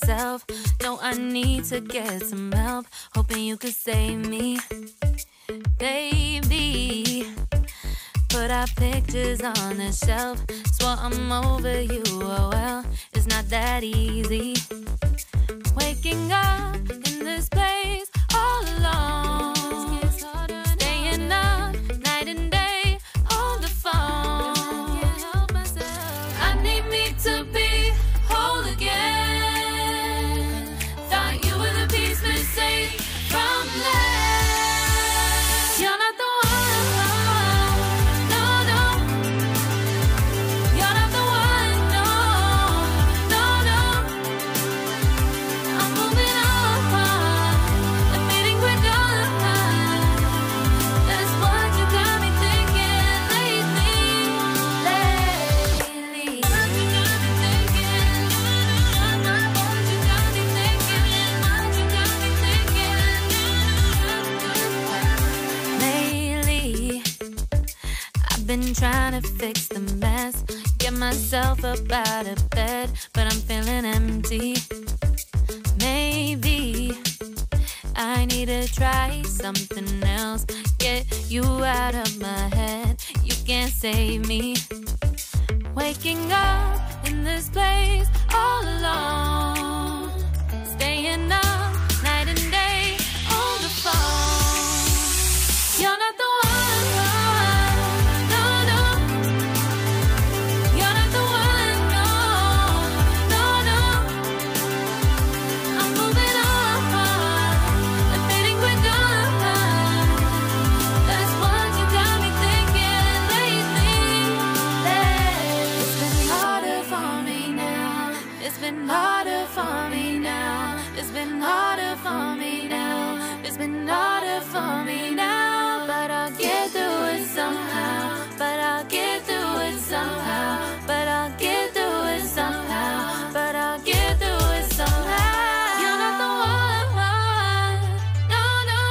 myself. No, I need to get some help. Hoping you could save me, baby. Put our pictures on the shelf. Swore I'm over you, oh well, it's not that easy. Waking up in this place all alone. Staying up night and day on the phone. I need me to be whole again. Thought you were the piece missing from last. You're not the been trying to fix the mess, get myself up out of bed, but I'm feeling empty. Maybe I need to try something else, get you out of my head. You can't save me. Waking up in this place all alone, staying up night and day on the phone. You're not the harder for me now. It's been harder for me now. It's been harder for me now. But I'll get through it somehow. But I'll get through it somehow. But I'll get through it somehow. But I'll get through it somehow. You're not the one. No, no.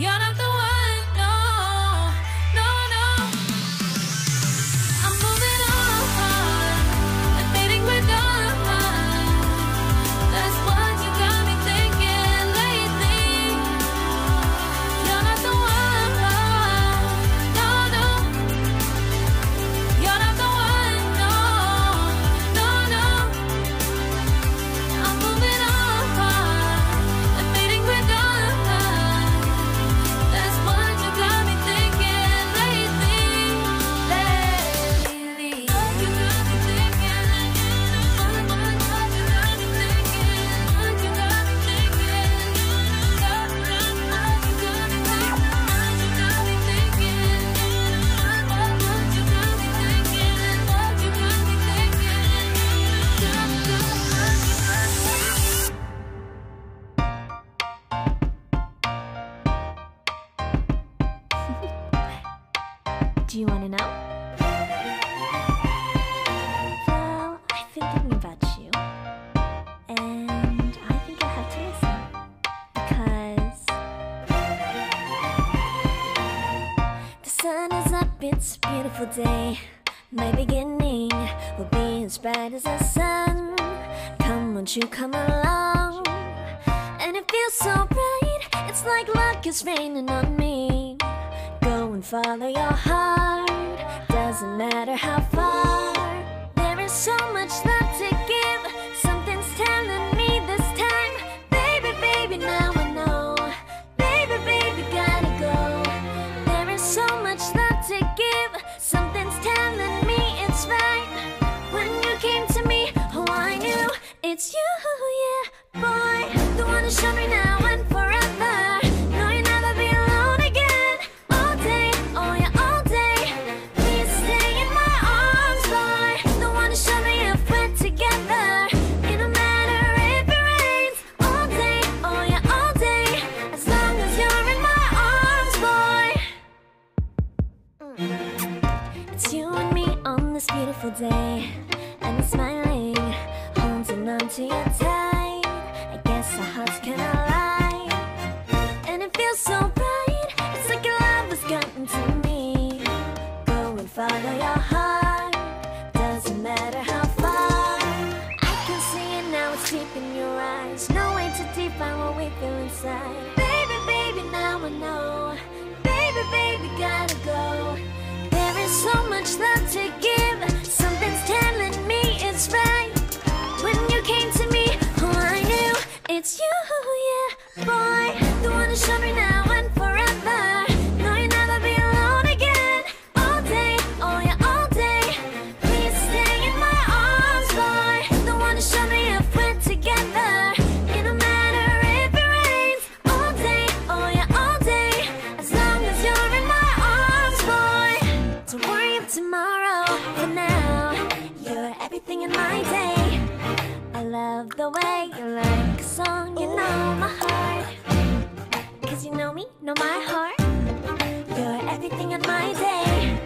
You're not the one. No, no, no. I'm moving on. Do you want to know? Well, I've been thinking about you, and I think I'll have to listen, because the sun is up, it's a beautiful day. My beginning will be as bright as the sun. Come, won't you come along? And it feels so bright, it's like luck is raining on me. Go and follow your heart, doesn't matter how far. There is so much love to give, something's telling me this time. Baby, baby, now I know. Baby, baby, gotta go. There is so much love to give, something's telling me it's right. When you came to me, oh, I knew it's you, yeah, boy. The one who showed me now and forever. Beautiful day, and I'm smiling, holding on to you tight. I guess our hearts can deep in your eyes. No way to define what we feel inside. Baby, baby, now I know. Baby, baby, gotta go. There is so much love to give. Something's telling me it's right. When you came to me, oh, I knew it's you, yeah, boy. The one who showed me now and forever. No, you'll never be alone again. All day, oh yeah, all day. Please stay in my arms, boy. The one who showed me if we're together. It don't matter if it rains. All day, oh yeah, all day. As long as you're in my arms, boy. Don't worry of tomorrow. For now, you're everything in my day. I love the way you like a song, you know my heart. Cause you know me, know my heart. You're everything in my day.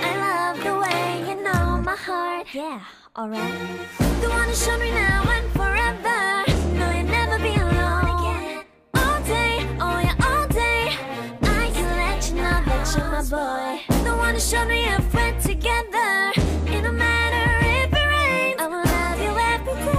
I love the way you know my heart. Yeah, alright. The one who showed me now and forever. No, you'll never be alone again. All day, oh yeah, all day. I can let you know that you're my boy. The one who showed me if we're together. It don't matter if it rains. I will love you every day.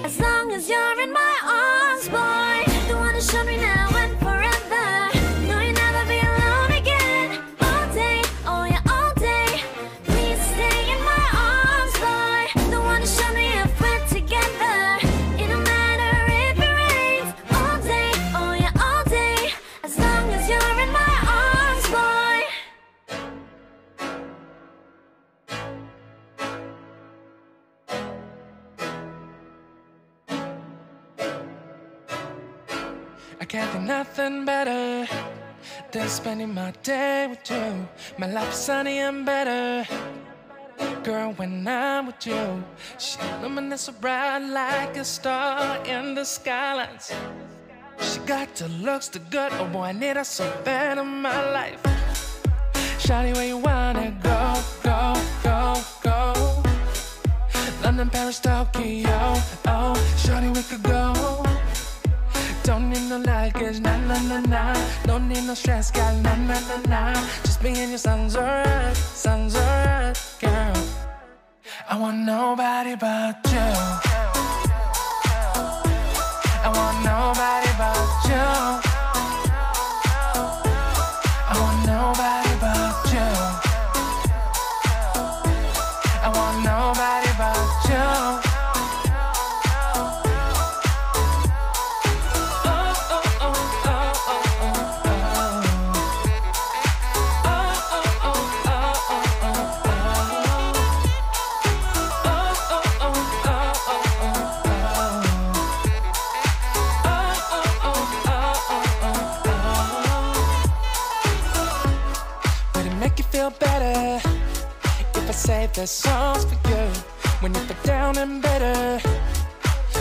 As long as you're in my arms, boy. The one who showed me now and forever. No, you'll never be alone again. All day, oh yeah, all day. Please stay in my arms, boy. The one who showed me if we're together. It don't matter if it rains. All day, oh yeah, all day. As long as you're in my arms, boy. I can't think nothing better than spending my day with you. My life is sunny and better, girl, when I'm with you. She illuminates so bright like a star in the skylines. She got the looks, the good, oh boy, I need her so bad in my life. Shawty, where you wanna go, go, go, go? London, Paris, Tokyo, oh, shawty, we could go. Don't need no luggage, nah, nah, nah, nah. Don't need no stress, girl, nah, nah, nah, nah. Just me and you sounds alright, girl. I want nobody but you. I want nobody but you. I want nobody but you. I want nobody but you. Better if I say the songs for you when you feel down and bitter.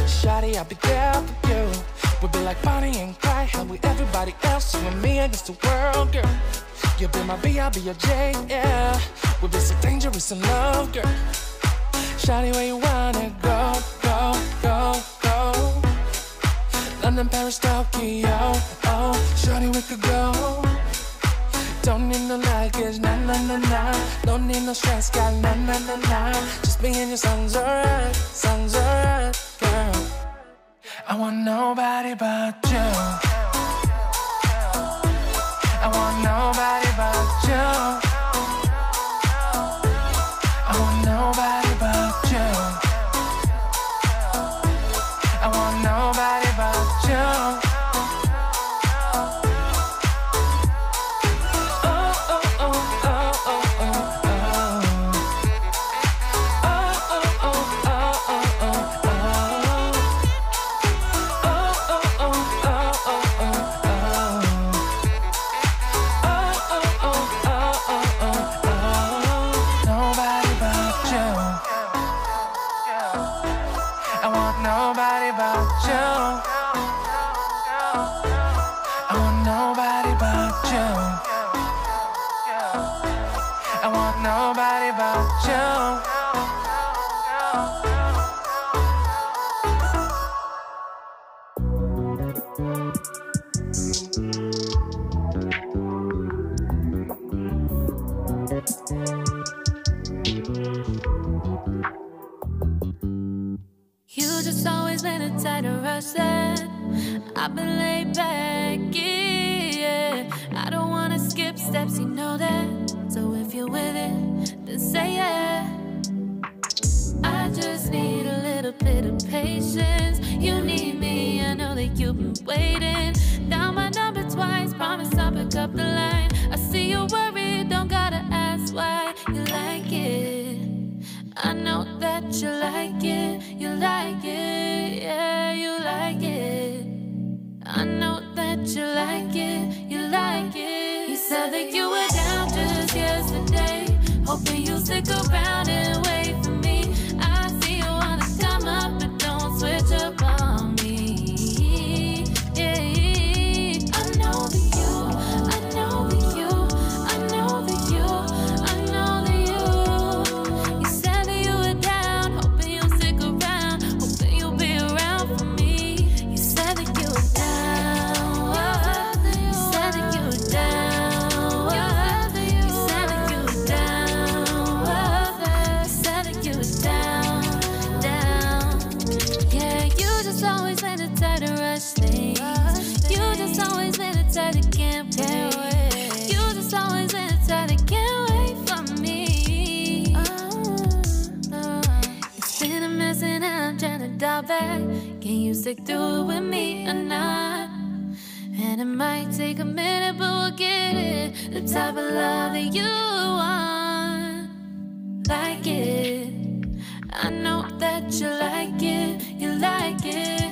Shawty, I'll be there for you. We'll be like Bonnie and Clyde, how with everybody else, you and me against the world, girl. You'll be my B, I'll be your J, yeah. We'll be so dangerous in love, girl. Shawty, where you wanna go, go, go, go? London, Paris, Tokyo, oh, shawty, we could go. Don't need no luggage, nah, nah, nah, nah. Don't need no stress, girl, nah, nah, nah, nah. Just me and you sounds alright, girl. I want nobody but you. I want nobody but you. I want nobody but you. I want nobody but you. Nobody but you. You just always been a tight rush that I've been laid back, yeah. I don't wanna skip steps, you know that. So if you're with it, then say yeah. I just need a little bit of patience. You need me, I know that you've been waiting. Down my number twice, promise I'll pick up the line. I see you worried, don't gotta ask why. You like it, I know that you like it. You like it, yeah, you like it. I know that you like it, you like it. You said that you were down just yesterday, hoping you'll stick around and wait for me. I see you wanna come up, but don't switch up on me. Yeah, I know that you, I know that you, I know that you, I know that you. You said that you were down, hoping you'll stick around, hoping you'll be around for me. You said that you were down, you said that you were down, you said that you were down, you said that you were down, down. Yeah, you just always been the type to rush things. You just always been the type that can't wait. You just always been the type that can't wait for me. It's been a mess and I'm trying to dial back. Can you stick through it with me or not? And it might take a minute, but we'll get it. The type of love that you want, like it. I know that you like it, you like it.